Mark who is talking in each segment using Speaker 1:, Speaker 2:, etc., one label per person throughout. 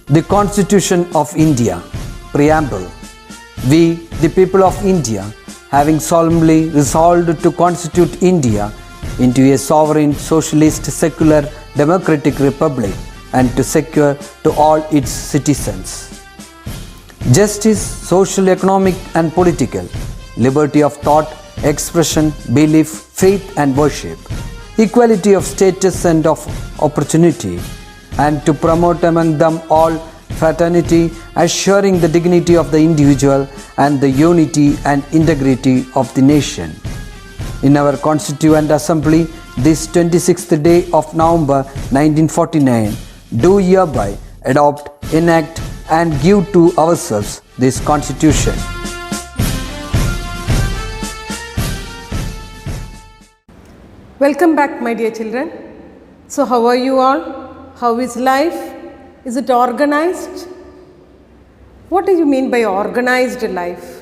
Speaker 1: The Constitution of India, Preamble. We, the people of India, having solemnly resolved to constitute India into a sovereign, socialist, secular, democratic republic and to secure to all its citizens justice, social, economic and political, liberty of thought, expression, belief, faith and worship, equality of status and of opportunity, and to promote among them all fraternity, assuring the dignity of the individual and the unity and integrity of the nation. In our Constituent Assembly, this 26th day of November 1949, do hereby adopt, enact and give to ourselves this Constitution.
Speaker 2: Welcome back, my dear children. So how are you all? How is life? Is it organized? What do you mean by organized life?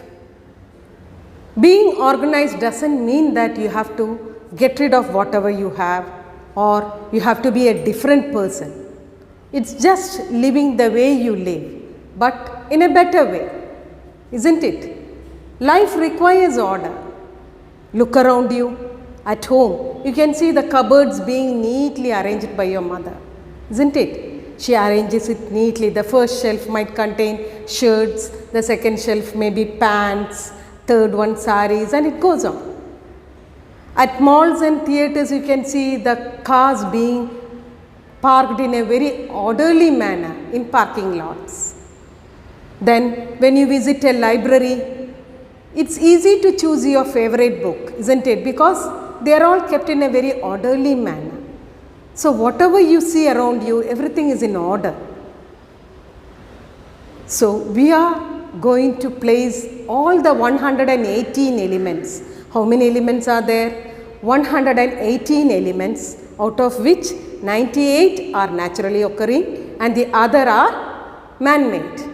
Speaker 2: Being organized doesn't mean that you have to get rid of whatever you have or you have to be a different person. It's just living the way you live, but in a better way, isn't it? Life requires order. Look around you. At home, you can see the cupboards being neatly arranged by your mother, isn't it? She arranges it neatly. The first shelf might contain shirts, the second shelf may be pants, third one saris, and it goes on. At malls and theatres, you can see the cars being parked in a very orderly manner in parking lots. Then, when you visit a library, it's easy to choose your favorite book, isn't it? Because they are all kept in a very orderly manner. So whatever you see around you, everything is in order. So we are going to place all the 118 elements. How many elements are there? 118 elements, out of which 98 are naturally occurring and the other are man-made.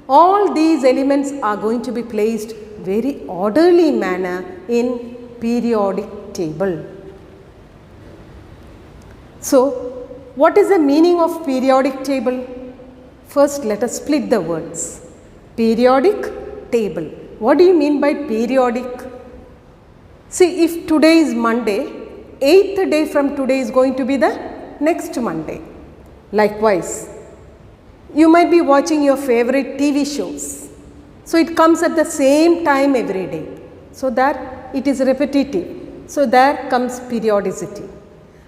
Speaker 2: All these elements are going to be placed very orderly manner in periodic table. So, what is the meaning of periodic table? First, let us split the words. Periodic table. What do you mean by periodic? See, if today is Monday, 8th day from today is going to be the next Monday. Likewise, you might be watching your favorite TV shows. So, it comes at the same time every day. So, that it is repetitive. So, there comes periodicity.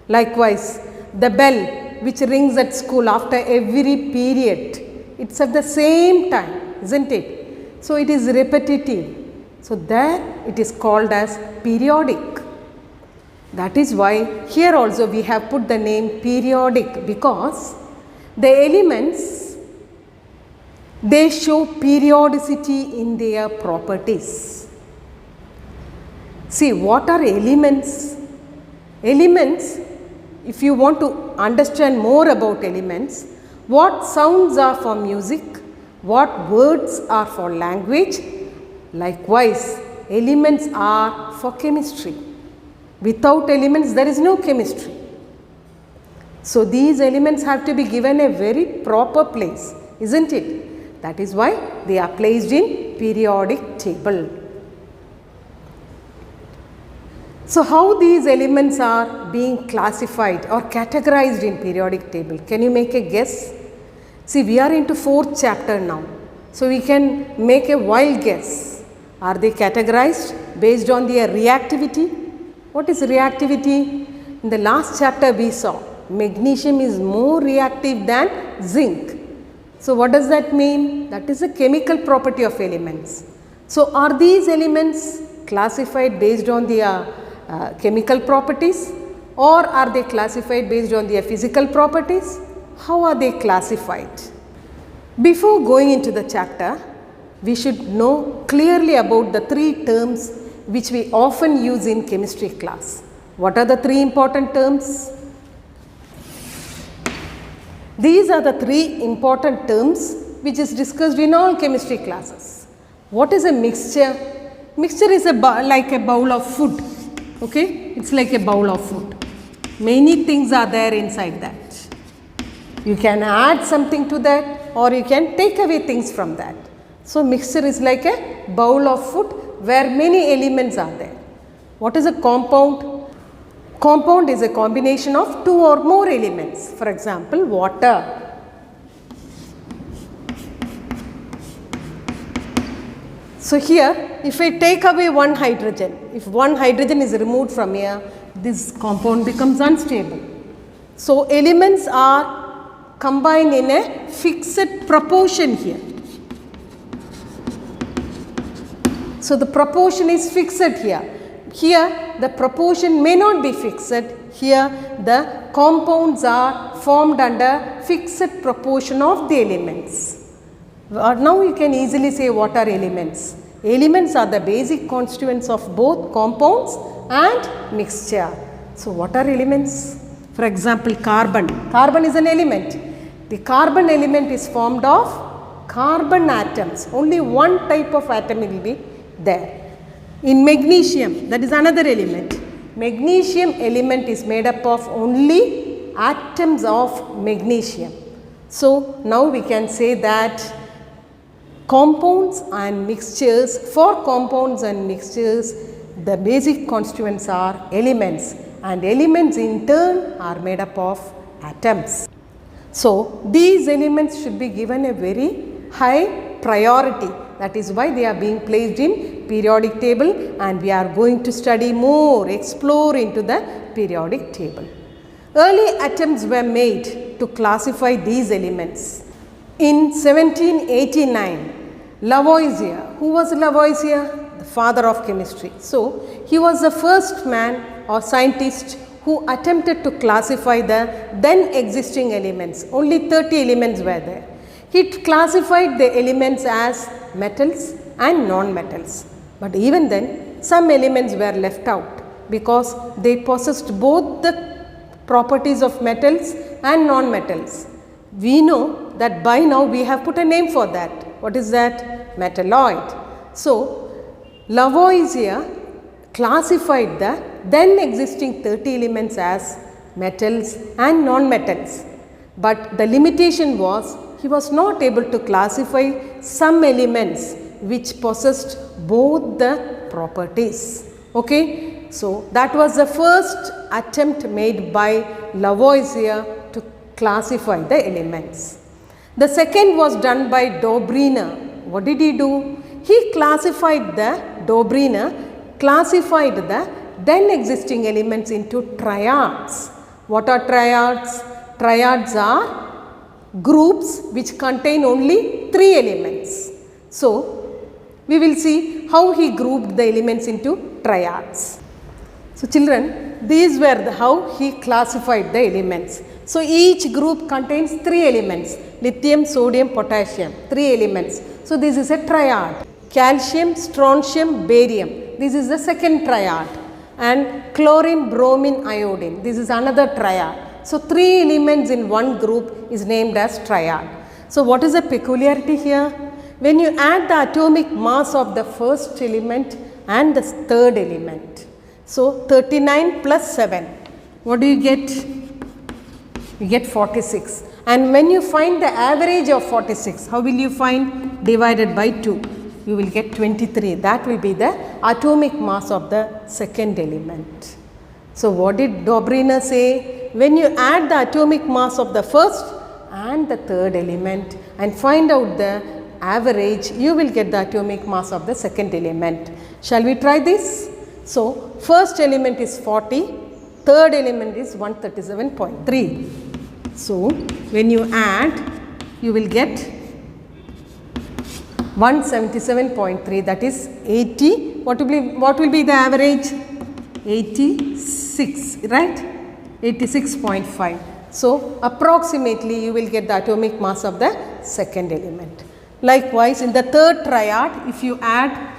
Speaker 2: Likewise, the bell which rings at school after every period, it's at the same time, isn't it? So, it is repetitive. So, there it is called as periodic. That is why here also we have put the name periodic, because the elements, they show periodicity in their properties. See, what are elements? Elements, if you want to understand more about elements, what sounds are for music, what words are for language, likewise, elements are for chemistry. Without elements, there is no chemistry. So, these elements have to be given a very proper place, isn't it? That is why they are placed in periodic table. So, how these elements are being classified or categorized in periodic table? Can you make a guess? See, we are into 4th chapter now. So, we can make a wild guess. Are they categorized based on their reactivity? What is reactivity? In the last chapter we saw magnesium is more reactive than zinc. So, what does that mean? That is a chemical property of elements. So, are these elements classified based on their chemical properties, or are they classified based on their physical properties? How are they classified? Before going into the chapter, we should know clearly about the 3 terms which we often use in chemistry class. What are the 3 important terms? These are the 3 important terms which is discussed in all chemistry classes. What is a mixture? Mixture is like a bowl of food. Okay, it's like a bowl of food. Many things are there inside that. You can add something to that or you can take away things from that. So, mixture is like a bowl of food where many elements are there. What is a compound? Compound is a combination of two or more elements. For example, water. So, here if I take away one hydrogen, if one hydrogen is removed from here, this compound becomes unstable. So, elements are combined in a fixed proportion here. So, the proportion is fixed here. Here the proportion may not be fixed. Here the compounds are formed under fixed proportion of the elements. Now you can easily say what are elements. Elements are the basic constituents of both compounds and mixture. So, what are elements? For example, carbon. Carbon is an element. The carbon element is formed of carbon atoms. Only one type of atom will be there. In magnesium, that is another element. Magnesium element is made up of only atoms of magnesium. So, now we can say that compounds and mixtures, for compounds and mixtures, the basic constituents are elements, and elements in turn are made up of atoms. So, these elements should be given a very high priority. That is why they are being placed in periodic table, and we are going to study more, explore into the periodic table. Early attempts were made to classify these elements. In 1789, Lavoisier, who was Lavoisier? The father of chemistry. So, he was the first man or scientist who attempted to classify the then existing elements. Only 30 elements were there. He classified the elements as metals and non-metals. But even then, some elements were left out because they possessed both the properties of metals and non-metals. We know that by now we have put a name for that. What is that? Metalloid. So, Lavoisier classified the then existing 30 elements as metals and non-metals. But the limitation was he was not able to classify some elements which possessed both the properties. Okay? So, that was the first attempt made by Lavoisier to classify the elements. The second was done by Dobriner. What did he do? He classified Dobriner classified the then existing elements into triads. What are triads? Triads are groups which contain only 3 elements. So, we will see how he grouped the elements into triads. So, children, these were how he classified the elements. So, each group contains 3 elements: lithium, sodium, potassium, 3 elements. So, this is a triad. Calcium, strontium, barium, this is the second triad, and chlorine, bromine, iodine, this is another triad. So, 3 elements in one group is named as triad. So, what is the peculiarity here? When you add the atomic mass of the first element and the third element, so 39 plus 7, what do you get? You get 46. And when you find the average of 46, how will you find? Divided by 2, you will get 23. That will be the atomic mass of the second element. So, what did Dobriner say? When you add the atomic mass of the first and the third element and find out the average, you will get the atomic mass of the second element. Shall we try this? So, first element is 40, third element is 137.3. So, when you add, you will get 177.3, that is 80. What will be the average? 86, right? 86.5. So, approximately you will get the atomic mass of the second element. Likewise, in the third triad, if you add,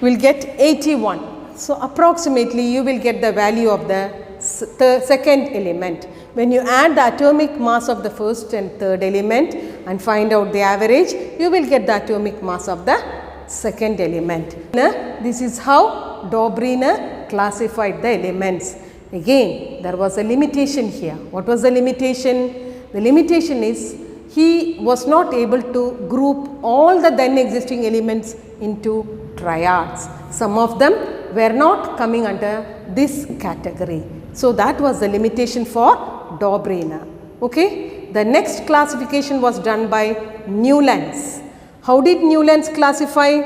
Speaker 2: you will get 81. So, approximately you will get the value of the second element. When you add the atomic mass of the first and third element and find out the average, you will get the atomic mass of the second element. This is how Dobrynin classified the elements. Again, there was a limitation here. What was the limitation? The limitation is he was not able to group all the then existing elements into triads. Some of them were not coming under this category. So, that was the limitation for Dobrynin. Okay. The next classification was done by Newlands. How did Newlands classify?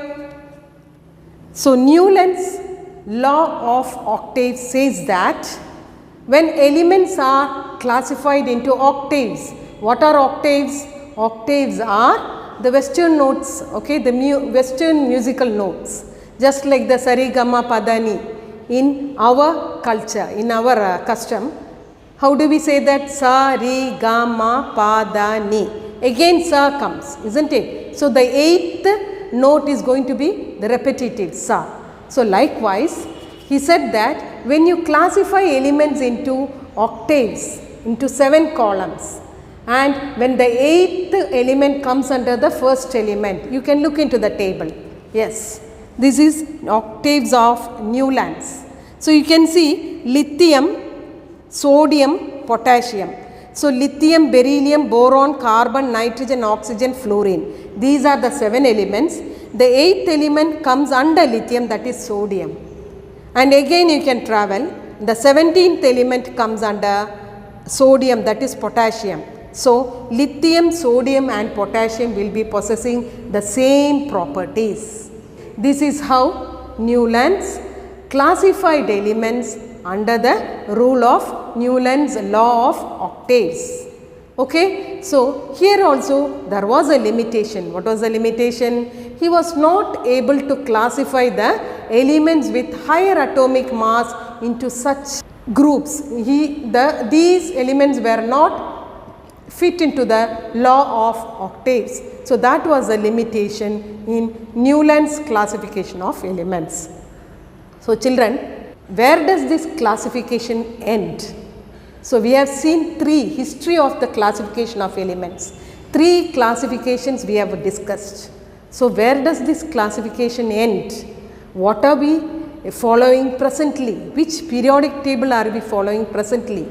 Speaker 2: So, Newlands law of octaves says that when elements are classified into octaves, what are octaves? Octaves are the Western notes, okay, the Western musical notes, just like the Sari Gama Padani in our culture, in our custom. How do we say that? Sa, Ri, Ga, Ma, Pa, Da, Ni. Again Sa comes, isn't it? So, the 8th note is going to be the repetitive Sa. So, likewise, he said that when you classify elements into octaves, into 7 columns, and when the 8th element comes under the first element, you can look into the table. Yes, this is octaves of Newlands. So, you can see lithium, sodium, potassium. So, lithium, beryllium, boron, carbon, nitrogen, oxygen, fluorine. These are the 7 elements. The 8th element comes under lithium, that is sodium. And again you can travel. The 17th element comes under sodium, that is potassium. So, lithium, sodium and potassium will be possessing the same properties. This is how Newlands classified elements under the rule of Newlands law of octaves. Okay. So, here also there was a limitation. What was the limitation? He was not able to classify the elements with higher atomic mass into such groups. These elements were not fit into the law of octaves. So, that was a limitation in Newlands classification of elements. So, children, where does this classification end? So, we have seen 3 history of the classification of elements. 3 classifications we have discussed. So, where does this classification end? What are we following presently? Which periodic table are we following presently?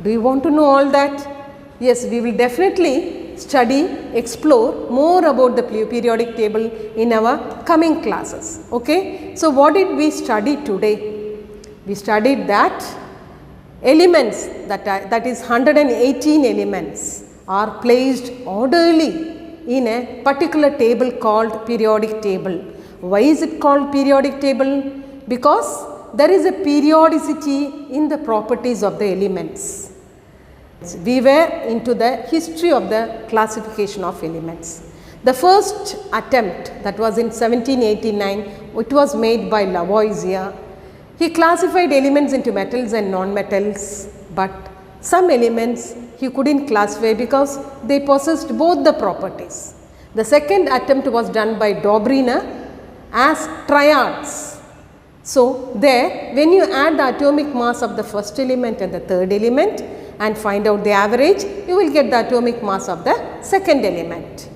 Speaker 2: Do you want to know all that? Yes, we will definitely study, explore more about the periodic table in our coming classes. Okay? So, what did we study today? We studied that elements, that is 118 elements, are placed orderly in a particular table called periodic table. Why is it called periodic table? Because there is a periodicity in the properties of the elements. We were into the history of the classification of elements. The first attempt, that was in 1789, it was made by Lavoisier. He classified elements into metals and non-metals, but some elements he couldn't classify because they possessed both the properties. The second attempt was done by Dobrynin as triads. So, there when you add the atomic mass of the first element and the third element and find out the average, you will get the atomic mass of the second element.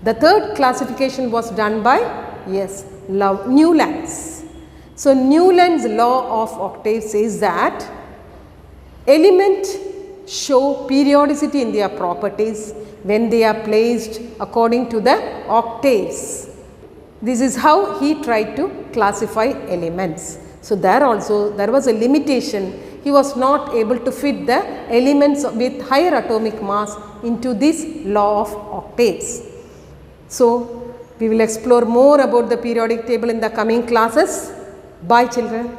Speaker 2: The third classification was done by, yes, Newlands. So, Newlands law of octaves says that elements show periodicity in their properties when they are placed according to the octaves. This is how he tried to classify elements. So, there also there was a limitation. He was not able to fit the elements with higher atomic mass into this law of octaves. So, we will explore more about the periodic table in the coming classes. Bye children.